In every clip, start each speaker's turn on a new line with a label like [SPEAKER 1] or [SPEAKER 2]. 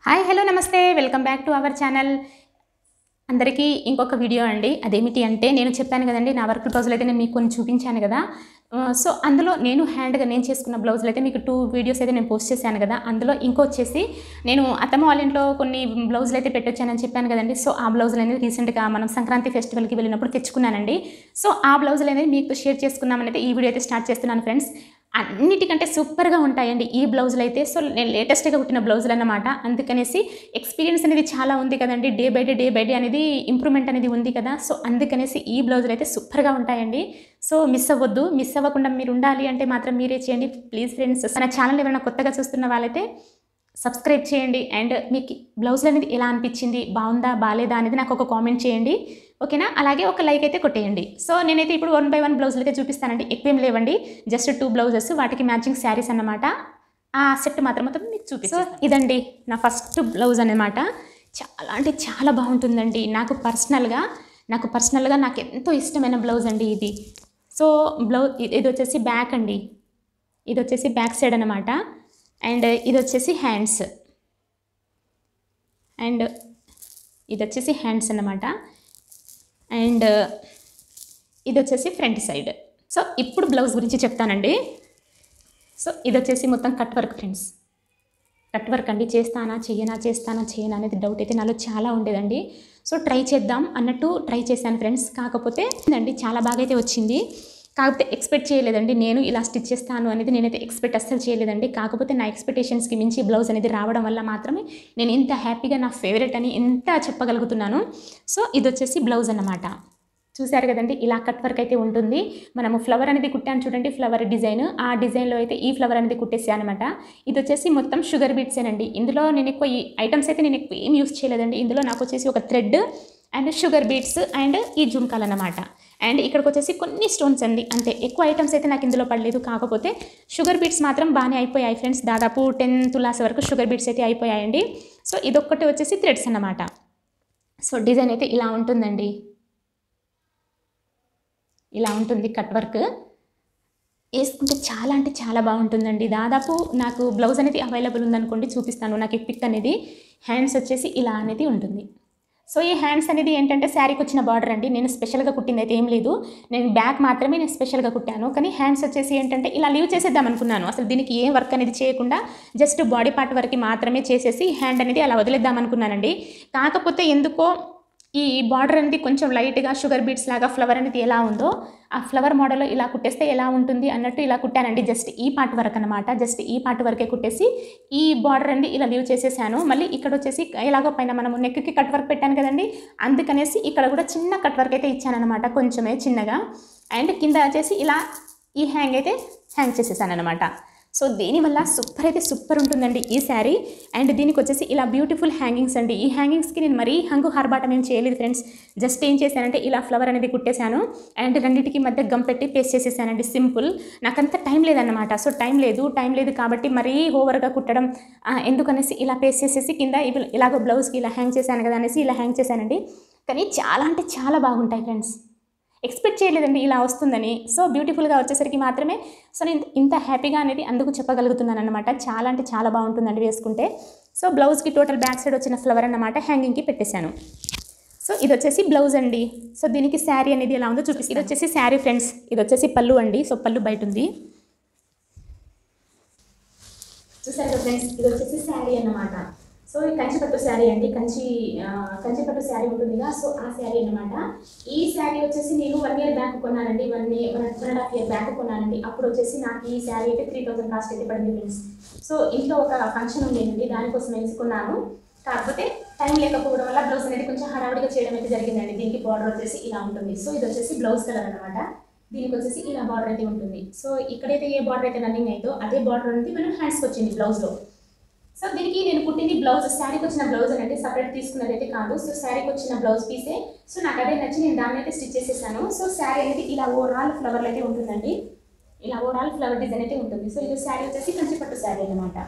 [SPEAKER 1] Hi hello నమస్తే welcome back to our channel. అందరికీ ఇంకొక వీడియో అండి. అదేమిటి అంటే నేను చెప్పాను కదండి, నా వర్క్ బ్లౌజులు అయితే నేను మీకు కొన్ని చూపించాను కదా. సో అందులో నేను హ్యాండ్గా నేను చేసుకున్న బ్లౌజులు అయితే మీకు 2 వీడియోస్ అయితే నేను పోస్ట్ చేశాను కదా. అందులో ఇంకొచ్చేసి నేను అత్తమ్మ వాళ్ళ ఇంట్లో కొన్ని బ్లౌజులు అయితే పెట్టొచ్చానని చెప్పాను కదండి. సో ఆ బ్లౌజులు అనేది రీసెంట్గా మనం సంక్రాంతి ఫెస్టివల్కి వెళ్ళినప్పుడు తెచ్చుకున్నానండి. సో ఆ బ్లౌజులు అనేది మీకు షేర్ చేసుకుందామని అయితే ఈ వీడియో అయితే స్టార్ట్ చేస్తున్నాను ఫ్రెండ్స్. అన్నిటికంటే సూపర్గా ఉంటాయండి ఈ బ్లౌజులు అయితే. సో నేను లేటెస్ట్గా కుట్టిన బ్లౌజులు అన్నమాట. అందుకనేసి ఎక్స్పీరియన్స్ అనేది చాలా ఉంది కదండి, డే బై డే అనేది ఇంప్రూవ్మెంట్ అనేది ఉంది కదా. సో అందుకనేసి ఈ బ్లౌజులు అయితే సూపర్గా ఉంటాయండి. సో మిస్ అవ్వద్దు. మిస్ అవ్వకుండా మీరు ఉండాలి అంటే మాత్రం మీరే చేయండి ప్లీజ్ ఫ్రెండ్స్. మన ఛానల్ ఏమైనా కొత్తగా చూస్తున్న వాళ్ళైతే సబ్స్క్రైబ్ చేయండి. అండ్ మీకు బ్లౌజులు అనేది ఎలా అనిపించింది, బాగుందా బాగాలేదా అనేది నాకు ఒక కామెంట్ చేయండి, ఓకేనా. అలాగే ఒక లైక్ అయితే కొట్టేయండి. సో నేనైతే ఇప్పుడు 1 by 1 బ్లౌజులు అయితే చూపిస్తానండి. ఎక్కువేం లేవండి, జస్ట్ 2 బ్లౌజెస్, వాటికి మ్యాచింగ్ శారీస్ అన్నమాట. ఆ సెట్ మాత్రం మీకు చూపిస్తాను. సో ఇదండి నా ఫస్ట్ బ్లౌజ్ అన్నమాట. చాలా అంటే చాలా బాగుంటుందండి. నాకు పర్సనల్గా నాకు ఎంతో ఇష్టమైన బ్లౌజ్ అండి ఇది. సో ఇది వచ్చేసి బ్యాక్ అండి, ఇది వచ్చేసి బ్యాక్ సైడ్ అన్నమాట. అండ్ ఇది వచ్చేసి హ్యాండ్స్, అండ్ ఇది వచ్చేసి హ్యాండ్స్ అన్నమాట. అండ్ ఇది వచ్చేసి ఫ్రంట్ సైడ్. సో ఇప్పుడు బ్లౌజ్ గురించి చెప్తానండి. సో ఇది వచ్చేసి మొత్తం cut work friends, cut work అండి. చేస్తానా చేయనా అనేది డౌట్ అయితే నాలో చాలా ఉండేదండి. సో ట్రై చేద్దాం అన్నట్టు ట్రై చేశాను ఫ్రెండ్స్. కాకపోతే అండి చాలా బాగా అయితే వచ్చింది. కాకపోతే ఎక్స్పెక్ట్ చేయలేదండి నేను ఇలా స్టిచ్ చేస్తాను అనేది, నేనైతే ఎక్స్పెక్ట్ అస్సలు చేయలేదండి. కాకపోతే నా ఎక్స్పెక్టేషన్స్కి మించి బ్లౌజ్ అనేది రావడం వల్ల మాత్రమే నేను ఇంత హ్యాపీగా నా ఫేవరెట్ అని ఎంత చెప్పగలుగుతున్నాను. సో ఇది వచ్చేసి బ్లౌజ్ అన్నమాట. చూసారు కదండి, ఇలా కట్ వర్క్ అయితే ఉంటుంది. మనము ఫ్లవర్ అనేది కుట్టాను చూడండి, ఫ్లవర్ డిజైన్. ఆ డిజైన్లో అయితే ఈ ఫ్లవర్ అనేది కుట్టేసాను అనమాట. ఇది వచ్చేసి మొత్తం షుగర్ బీట్సేనండి. ఇందులో నేను ఎక్కువ ఈ ఐటమ్స్ అయితే నేను ఎక్కువ ఏం యూస్ చేయలేదండి. ఇందులో నాకు వచ్చేసి ఒక thread and sugar beats and ఈ జుమ్కాలు అన్నమాట. అండ్ ఇక్కడికి వచ్చేసి కొన్ని స్టోన్స్ అండి, అంతే. ఎక్కువ ఐటమ్స్ అయితే నాకు ఇందులో పడలేదు. కాకపోతే షుగర్ బీట్స్ మాత్రం బాగానే అయిపోయాయి ఫ్రెండ్స్. దాదాపు 10 తులాస్ వరకు షుగర్ బీట్స్ అయితే అయిపోయాయండి. సో ఇదొక్కటి వచ్చేసి థ్రెడ్స్ అన్నమాట. సో డిజైన్ అయితే ఇలా ఉంటుందండి, ఇలా ఉంటుంది కట్ వర్క్. వేసుకుంటే చాలా అంటే చాలా బాగుంటుందండి. దాదాపు నాకు బ్లౌజ్ అనేది అవైలబుల్ ఉందనుకోండి, చూపిస్తాను నాకు ఈ పిక్ అనేది. హ్యాండ్స్ వచ్చేసి ఇలా అనేది ఉంటుంది. సో ఈ హ్యాండ్స్ అనేది ఏంటంటే శారీకి వచ్చిన బార్డర్ అండి. నేను స్పెషల్గా కుట్టింది అయితే ఏం లేదు, నేను బ్యాక్ మాత్రమే నేను స్పెషల్గా కుట్టాను. కానీ హ్యాండ్స్ వచ్చేసి ఏంటంటే ఇలా లీవ్ చేసేద్దాం అనుకున్నాను. అసలు దీనికి ఏ వర్క్ అనేది చేయకుండా జస్ట్ బాడీ పార్ట్ వరకు మాత్రమే చేసేసి హ్యాండ్ అనేది అలా వదిలేద్దాం అనుకున్నానండి. కాకపోతే ఎందుకో ఈ బార్డర్ అనేది కొంచెం లైట్గా షుగర్ బీట్స్ లాగా ఫ్లవర్ అనేది ఎలా ఉందో ఆ ఫ్లవర్ మోడల్లో ఇలా కుట్టేస్తే ఎలా ఉంటుంది అన్నట్టు ఇలా కుట్టానండి. జస్ట్ ఈ పార్ట్ వరకు అనమాట, జస్ట్ ఈ పార్ట్ వరకే కుట్టేసి ఈ బార్డర్ అనేది ఇలా లీవ్ చేసేసాను. మళ్ళీ ఇక్కడ వచ్చేసి ఎలాగో పైన మనము నెక్కి కట్ వర్క్ పెట్టాను కదండి, అందుకనేసి ఇక్కడ కూడా చిన్న కట్ వర్క్ అయితే ఇచ్చాను అనమాట, కొంచెమే చిన్నగా. అండ్ కింద వచ్చేసి ఇలా ఈ హ్యాంగ్ అయితే హ్యాంగ్ చేసేసాను అనమాట. సో దీనివల్ల సూపర్ అయితే సూపర్ ఉంటుందండి ఈ శారీ. అండ్ దీనికి వచ్చేసి ఇలా బ్యూటిఫుల్ హ్యాంగింగ్స్ అండి. ఈ హ్యాంగింగ్స్కి నేను మరీ హంగు హర్బాటం ఏం చేయలేదు ఫ్రెండ్స్. జస్ట్ ఏం చేశానంటే ఇలా ఫ్లవర్ అనేది కుట్టేశాను అండ్ రెండింటికి మధ్య గమ్ పెట్టి పేస్ట్ చేసేసానండి, సింపుల్. నాకంత టైం లేదన్నమాట. సో టైం లేదు కాబట్టి మరీ ఓవర్గా కుట్టడం ఎందుకనేసి ఇలా పేస్ట్ చేసేసి కింద ఇలాగో బ్లౌజ్కి ఇలా హ్యాంగ్ చేశాను కదా అనేసి ఇలా హ్యాంగ్ చేశానండి. కానీ చాలా అంటే చాలా బాగుంటాయి ఫ్రెండ్స్. ఎక్స్పెక్ట్ చేయలేదండి ఇలా వస్తుందని. సో బ్యూటిఫుల్గా వచ్చేసరికి మాత్రమే సో నేను ఇంత హ్యాపీగా అనేది అందుకు చెప్పగలుగుతున్నాను అనమాట. చాలా అంటే చాలా బాగుంటుందండి వేసుకుంటే. సో బ్లౌజ్కి టోటల్ బ్యాక్ సైడ్ వచ్చిన ఫ్లవర్ అన్నమాట హ్యాంగింగ్కి పెట్టేశాను. సో ఇది వచ్చేసి బ్లౌజ్ అండి. సో దీనికి శారీ అనేది ఎలా ఉందో చూపిస్తాను. ఇది వచ్చేసి శారీ ఫ్రెండ్స్, ఇది వచ్చేసి పళ్ళు అండి. సో పళ్ళు బయట ఉంది, చూసారు కదా ఫ్రెండ్స్. ఇది వచ్చేసి శారీ అన్నమాట. సో ఈ కంచిపట్టు శారీ అండి, కంచిపట్టు శారీ ఉంటుందిగా, సో ఆ శారీ అన్నమాట. ఈ శారీ వచ్చేసి నేను 1 year బ్యాక్ కొన్నానండి, 1.5 year బ్యాక్ కొన్నానండి. అప్పుడు వచ్చేసి నాకు ఈ శారీ అయితే 3000 కాస్ట్ అయితే పడింది ఫ్రెండ్స్. సో ఇంట్లో ఒక ఫంక్షన్ ఉండేదండి, దానికోసం వేసుకున్నాను. కాకపోతే టైం లేకపోవడం వల్ల బ్లౌజ్ అనేది కొంచెం హడావుడిగా చేయడం అయితే జరిగిందండి. దీనికి బార్డర్ వచ్చేసి ఇలా ఉంటుంది. సో ఇది వచ్చేసి బ్లౌజ్ కలర్ అనమాట. దీనికి వచ్చేసి ఇలా బార్డర్ అయితే ఉంటుంది. సో ఇక్కడైతే ఏ బార్డర్ అయితే రన్నింగ్ అయితే అదే బార్డర్ అనేది మనం హ్యాండ్స్కి వచ్చింది బ్లౌజ్లో. సో దీనికి నేను కుట్టింది బ్లౌజ్, శారీకి వచ్చిన బ్లౌజ్ అనేది సపరేట్ తీసుకున్నది అయితే కాదు. సో శారీకి వచ్చిన బ్లౌజ్ పీసే. సో నాకు అదే నచ్చి నేను దాన్ని అయితే స్టిచ్ చేసేసాను. సో శారీ అనేది ఇలా ఓవరాల్ ఫ్లవర్లు అయితే ఉంటుందండి, ఇలా ఓవరాల్ ఫ్లవర్ డిజైన్ అయితే ఉంటుంది. సో ఇది శారీ వచ్చేసి కంచిపట్టు శారీ అనమాట.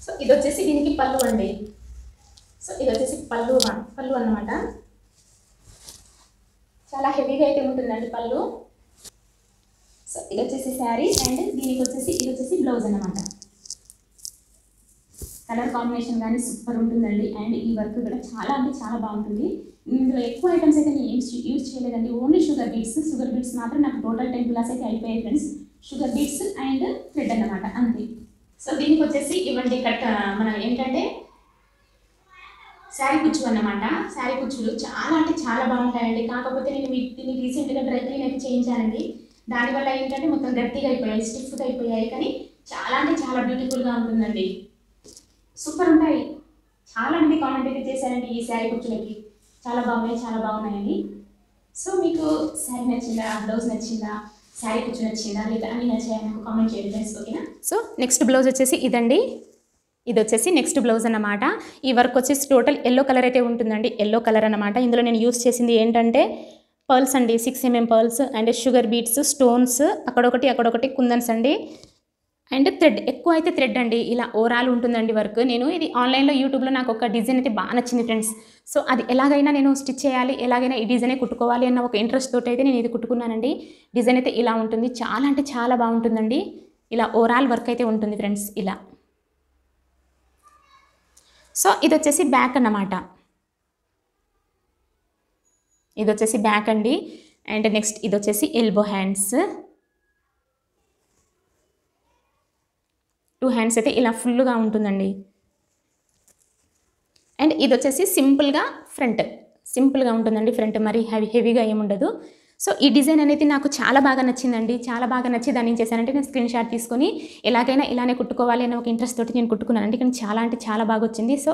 [SPEAKER 1] సో ఇది వచ్చేసి దీనికి పళ్ళు అండి. సో ఇది వచ్చేసి పళ్ళు అన్నమాట. చాలా హెవీగా అయితే ఉంటుందండి పళ్ళు. సో ఇది వచ్చేసి శారీ అండ్ దీనికి వచ్చేసి ఇది వచ్చేసి బ్లౌజ్ అన్నమాట. కలర్ కాంబినేషన్ కానీ సూపర్ ఉంటుందండి. అండ్ ఈ వర్క్ కూడా చాలా అంటే చాలా బాగుంటుంది. ఇందులో ఎక్కువ ఐటమ్స్ అయితే నేను యూజ్ చేయలేదండి. ఓన్లీ షుగర్ బీట్స్ మాత్రం నాకు టోటల్ 10 గ్లాస్ అయితే అయిపోయాయి friends. Sugar beads and thread అన్నమాట, అంతే. సో దీనికి వచ్చేసి ఇవ్వండి మనం ఏంటంటే శారీ కుచ్చు అన్నమాట. శారీ కుచ్చులు చాలా అంటే చాలా బాగుంటాయండి. కాకపోతే నేను వీటిని రీసెంట్గా డ్రై క్లీన్ అయితే చేయించానండి. దానివల్ల ఏంటంటే మొత్తం గట్టిగా అయిపోయాయి, స్టిఫ్గా అయిపోయాయి. కానీ చాలా అంటే చాలా బ్యూటిఫుల్గా ఉంటుందండి. సూపర్ ఉంటాయి. చాలా మంది కామెంట్ అయితే చేశారండి ఈ శారీ కుచ్చులకి, చాలా బాగున్నాయని. సో మీకు శారీ నచ్చిందా, బ్లౌజ్ నచ్చిందా, శారీ కుచ్చు నచ్చిందా, లేదా అన్ని నచ్చాయని నాకు కామెంట్ చేయండి ఫ్రెండ్స్, ఓకేనా. సో నెక్స్ట్ బ్లౌజ్ వచ్చేసి ఇదండి. ఇది వచ్చేసి నెక్స్ట్ బ్లౌజ్ అన్నమాట. ఈ వర్క్ వచ్చేసి టోటల్ ఎల్లో కలర్ అయితే ఉంటుందండి. ఎల్లో కలర్ అన్నమాట. ఇందులో నేను యూస్ చేసింది ఏంటంటే పర్ల్స్ అండి, 6 mm pearls and sugar beads, stones, అక్కడొకటి కుందన్స్ అండి. అండ్ థ్రెడ్, ఎక్కువ అయితే థ్రెడ్ అండి. ఇలా ఓవరాల్ ఉంటుందండి వర్క్. నేను ఇది ఆన్లైన్లో యూట్యూబ్లో నాకు ఒక డిజైన్ అయితే బాగా నచ్చింది ఫ్రెండ్స్. సో అది ఎలాగైనా నేను స్టిచ్ చేయాలి, ఎలాగైనా ఈ డిజైనే కుట్టుకోవాలి అన్న ఒక ఇంట్రెస్ట్ తోటి అయితే నేను ఇది కుట్టుకున్నానండి. డిజైన్ అయితే ఇలా ఉంటుంది. చాలా అంటే చాలా బాగుంటుందండి. ఇలా ఓవరాల్ వర్క్ అయితే ఉంటుంది ఫ్రెండ్స్ ఇలా. సో ఇది వచ్చేసి బ్యాక్ అన్నమాట. ఇది వచ్చేసి బ్యాక్ అండి. అండ్ నెక్స్ట్ ఇది వచ్చేసి ఎల్బో హ్యాండ్స్. 2 హ్యాండ్స్ అయితే ఇలా ఫుల్గా ఉంటుందండి. అండ్ ఇది వచ్చేసి సింపుల్గా ఉంటుందండి. ఫ్రంట్ మరి హెవీగా ఏముండదు. సో ఈ డిజైన్ అనేది నాకు చాలా బాగా నచ్చిందండి. చాలా బాగా నచ్చి దాన్ని ఏం చేశానంటే నేను స్క్రీన్ షాట్ తీసుకొని ఎలాగైనా ఇలానే కుట్టుకోవాలి అనే ఒక ఇంట్రెస్ట్ తోటి నేను కుట్టుకున్నానండి. కానీ చాలా అంటే చాలా బాగా వచ్చింది. సో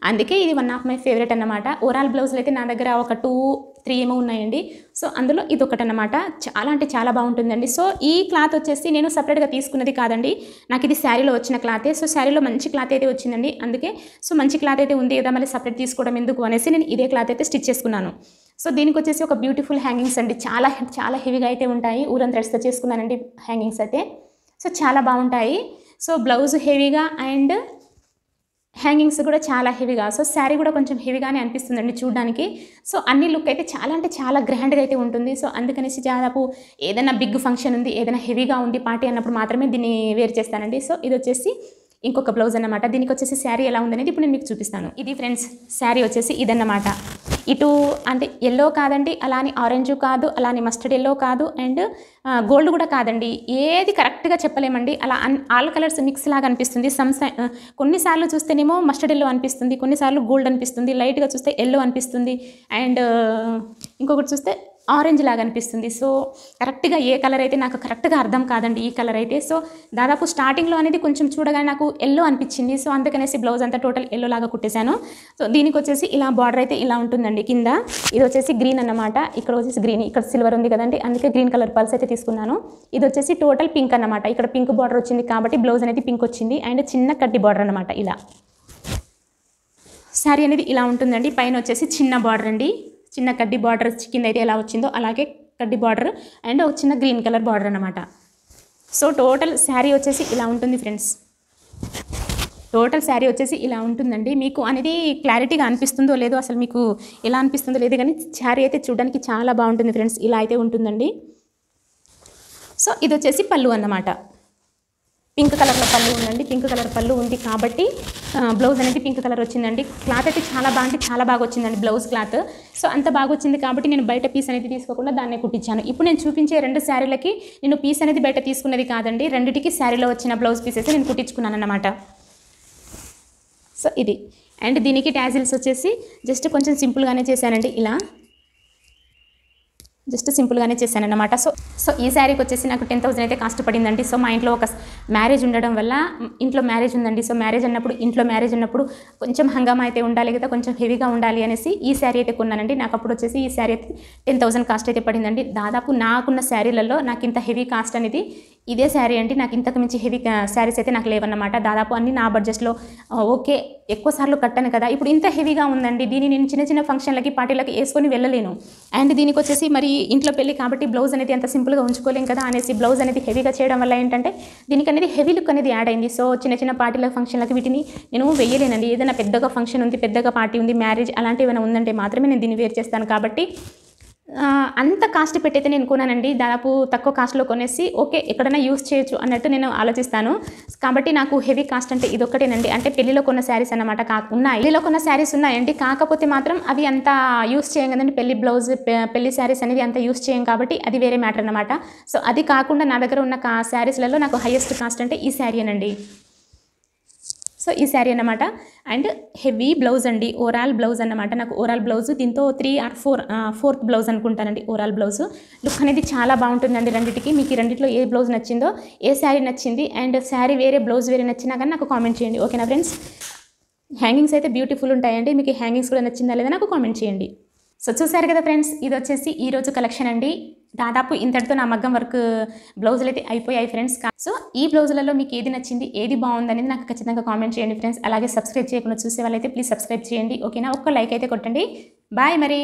[SPEAKER 1] అందుకే ఇది వన్ ఆఫ్ మై ఫేవరెట్ అన్నమాట. ఓవరాల్ బ్లౌజులు అయితే నా దగ్గర ఒక 2-3 ఏమో ఉన్నాయండి. సో అందులో ఇది ఒకటి అన్నమాట. చాలా అంటే చాలా బాగుంటుందండి. సో ఈ క్లాత్ వచ్చేసి నేను సపరేట్గా తీసుకున్నది కాదండి. నాకు ఇది శారీలో వచ్చిన క్లాతే. సో శారీలో మంచి క్లాత్ అయితే వచ్చిందండి. అందుకే సో మంచి క్లాత్ అయితే ఉంది కదా, మళ్ళీ సపరేట్ తీసుకోవడం ఎందుకు అనేసి నేను ఇదే క్లాత్ అయితే స్టిచ్ చేసుకున్నాను. సో దీనికి వచ్చేసి ఒక బ్యూటిఫుల్ హ్యాంగింగ్స్ అండి. చాలా చాలా హెవీగా అయితే ఉంటాయి. ఊరన్ థ్రెడ్స్తో చేసుకున్నానండి హ్యాంగింగ్స్ అయితే. సో చాలా బాగుంటాయి. సో బ్లౌజ్ హెవీగా అండ్ హ్యాంగింగ్స్ కూడా చాలా హెవీగా. సో శారీ కూడా కొంచెం హెవీగానే అనిపిస్తుందండి చూడడానికి. సో అన్ని లుక్ అయితే చాలా అంటే చాలా గ్రాండ్గా అయితే ఉంటుంది. సో అందుకనేసి దాదాపు ఏదైనా బిగ్ ఫంక్షన్ ఉంది, ఏదైనా హెవీగా ఉంది పార్టీ అన్నప్పుడు మాత్రమే దీన్ని వేర్ చేస్తానండి. సో ఇది వచ్చేసి ఇంకొక బ్లౌజ్ అన్నమాట. దీనికి వచ్చేసి శారీ ఎలా ఉందనేది ఇప్పుడు నేను మీకు చూపిస్తాను. ఇది ఫ్రెండ్స్ శారీ వచ్చేసి ఇదన్నమాట. ఇటు అంటే ఎల్లో కాదండి, అలానే ఆరెంజ్ కాదు, అలానే మస్టర్డ్ ఎల్లో కాదు, అండ్ గోల్డ్ కూడా కాదండి. ఏది కరెక్ట్గా చెప్పలేమండి. అలా ఆల్ కలర్స్ మిక్స్ లాగా అనిపిస్తుంది. కొన్నిసార్లు చూస్తేనేమో మస్టర్డ్ ఎల్లో అనిపిస్తుంది, కొన్నిసార్లు గోల్డ్ అనిపిస్తుంది, లైట్గా చూస్తే ఎల్లో అనిపిస్తుంది, అండ్ ఇంకొకటి చూస్తే ఆరెంజ్ లాగా అనిపిస్తుంది. సో కరెక్ట్గా ఏ కలర్ అయితే నాకు కరెక్ట్గా అర్థం కాదండి ఈ కలర్ అయితే. సో దాదాపు స్టార్టింగ్లో అనేది కొంచెం చూడగానే నాకు ఎల్లో అనిపించింది. సో అందుకనేసి బ్లౌజ్ అంతా టోటల్ ఎల్లో లాగా కుట్టేశాను. సో దీనికి వచ్చేసి ఇలా బార్డర్ అయితే ఇలా ఉంటుందండి కింద. ఇది వచ్చేసి గ్రీన్ అన్నమాట. ఇక్కడ వచ్చేసి గ్రీన్, ఇక్కడ సిల్వర్ ఉంది కదండి, అందుకే గ్రీన్ కలర్ పల్స్ అయితే తీసుకున్నాను. ఇది వచ్చేసి టోటల్ పింక్ అన్నమాట. ఇక్కడ పింక్ బార్డర్ వచ్చింది కాబట్టి బ్లౌజ్ అనేది పింక్ వచ్చింది. అండ్ చిన్న కడ్డీ బార్డర్ అన్నమాట. ఇలా శారీ అనేది ఇలా ఉంటుందండి. పైన వచ్చేసి చిన్న బార్డర్ అండి, చిన్న కడ్డీ బార్డర్ కింద అయితే ఎలా వచ్చిందో అలాగే కడ్డీ బార్డర్ అండ్ ఒక చిన్న గ్రీన్ కలర్ బార్డర్ అన్నమాట. సో టోటల్ శారీ వచ్చేసి ఇలా ఉంటుంది ఫ్రెండ్స్. టోటల్ శారీ వచ్చేసి ఇలా ఉంటుందండి. మీకు అనేది క్లారిటీగా అనిపిస్తుందో లేదో, అసలు మీకు ఎలా అనిపిస్తుందో లేదు, కానీ శారీ అయితే చూడడానికి చాలా బాగుంటుంది ఫ్రెండ్స్. ఇలా అయితే ఉంటుందండి. సో ఇది వచ్చేసి పళ్ళు అన్నమాట. పింక్ కలర్లో పళ్ళు ఉందండి. పింక్ కలర్ పళ్ళు ఉంది కాబట్టి బ్లౌజ్ అనేది పింక్ కలర్ వచ్చిందండి. క్లాత్ అయితే చాలా బాగా వచ్చిందండి బ్లౌజ్ క్లాత్. సో అంత బాగా వచ్చింది కాబట్టి నేను బయట పీస్ అనేది తీసుకోకుండా దాన్నే కుట్టించాను. ఇప్పుడు నేను చూపించే 2 శారీలకి నేను పీస్ అనేది బయట తీసుకున్నది కాదండి. రెండిటికి శారీలో వచ్చిన బ్లౌజ్ పీసెస్ నేను కుట్టించుకున్నాను అన్నమాట. సో ఇది అండ్ దీనికి టాజిల్స్ వచ్చేసి జస్ట్ కొంచెం సింపుల్గానే చేశానండి. ఇలా జస్ట్ సింపుల్గానే చేశాను అన్నమాట. సో ఈ శారీకి వచ్చేసి నాకు 10,000 అయితే కాస్ట్ పడిందండి. సో మా ఇంట్లో ఒక మ్యారేజ్ ఉండడం వల్ల, ఇంట్లో మ్యారేజ్ ఉందండి. సో ఇంట్లో మ్యారేజ్ ఉన్నప్పుడు కొంచెం హంగామా అయితే ఉండాలి కదా, కొంచెం హెవీగా ఉండాలి అనేసి ఈ శారీ అయితే కొన్నానండి. నాకు అప్పుడు వచ్చేసి ఈ శారీ అయితే 10,000 కాస్ట్ అయితే పడిందండి. దాదాపు నాకున్న శారీలలో నాకు ఇంత హెవీ కాస్ట్ అనేది ఇదే శారీ అండి. నాకు ఇంతకు మించి హెవీ శారీస్ అయితే నాకు లేవన్నమాట. దాదాపు అన్ని నా బడ్జెట్లో. ఓకే, ఎక్కువ సార్లు కట్టాను కదా, ఇప్పుడు ఇంత హెవీగా ఉందండి. దీన్ని నేను చిన్న ఫంక్షన్లకి పార్టీలకి వేసుకొని వెళ్ళలేను. అండ్ దీనికి వచ్చేసి మరి ఇంట్లో పెళ్ళి కాబట్టి బ్లౌజ్ అనేది అంత సింపుల్గా ఉంచుకోలేం కదా అనేసి బ్లౌజ్ అనేది హెవీగా చేయడం వల్ల ఏంటంటే దీనికి అనేది హెవీ లుక్ అనేది యాడ్ అయింది. సో చిన్న పార్టీల ఫంక్షన్లకి వీటిని నేను వేయలేనండి. ఏదైనా పెద్దగా ఫంక్షన్ ఉంది, పెద్దగా పార్టీ ఉంది, మ్యారేజ్ అలాంటివి ఏమైనా ఉందంటే మాత్రమే నేను దీన్ని వేర్ చేస్తాను. కాబట్టి అంత కాస్ట్ పెట్టయితే నేను కొనానండి. దాదాపు తక్కువ కాస్ట్‌లో కొనేసి ఓకే ఎక్కడైనా యూజ్ చేయొచ్చు అన్నట్టు నేను ఆలోచిస్తాను. కాబట్టి నాకు హెవీ కాస్ట్ అంటే ఇదొక్కటేనండి. అంటే పెళ్లిలో కొన్న శారీస్ అన్నమాట ఉన్నాయి. పెళ్లిలో కొన్న శారీస్ ఉన్నాయండి. కాకపోతే మాత్రం అవి అంత యూజ్ చేయం కదండీ. పెళ్లి బ్లౌజ్, పెళ్లి శారీస్ అనేది అంత యూజ్ చేయం కాబట్టి అది వేరే మ్యాటర్ అన్నమాట. సో అది కాకుండా నా దగ్గర ఉన్న శారీస్‌లలో నాకు హైయెస్ట్ కాస్ట్ అంటే ఈ శారీయేనండి. సో ఈ శారీ అన్నమాట. అండ్ హెవీ బ్లౌజ్ అండి, ఓవరాల్ బ్లౌజ్ అన్నమాట. నాకు ఓవరాల్ బ్లౌజ్ దీంతో 3 or 4th బ్లౌజ్ అనుకుంటానండి. ఓవరాల్ బ్లౌజ్ లుక్ అనేది చాలా బాగుంటుందండి రెండింటికి. మీకు ఈ రెండిట్లో ఏ బ్లౌజ్ నచ్చిందో, ఏ శారీ నచ్చింది అండ్ శారీ వేరే బ్లౌజ్ వేరే నచ్చినా కానీ నాకు కామెంట్ చేయండి. ఓకేనా ఫ్రెండ్స్? హ్యాంగింగ్స్ అయితే బ్యూటిఫుల్ ఉంటాయండి. మీకు ఈ హ్యాంగింగ్స్ కూడా నచ్చిందా లేదా నాకు కామెంట్ చేయండి. సో చూసారు కదా ఫ్రెండ్స్, ఇది వచ్చేసి ఈరోజు కలెక్షన్ అండి. దాదాపు ఇంతటితో నా మగ్గం వర్క్ బ్లౌజులు అయితే అయిపోయాయి ఫ్రెండ్స్. సో ఈ బ్లౌజులలో మీకు ఏది నచ్చింది, ఏది బాగుంది అనేది నాకు ఖచ్చితంగా కామెంట్ చేయండి ఫ్రెండ్స్. అలాగే సబ్స్క్రైబ్ చేయకుండా చూసే వాళ్ళైతే ప్లీజ్ సబ్స్క్రైబ్ చేయండి. ఓకేనా? ఒక్క లైక్ అయితే కొట్టండి. బాయ్ మరి.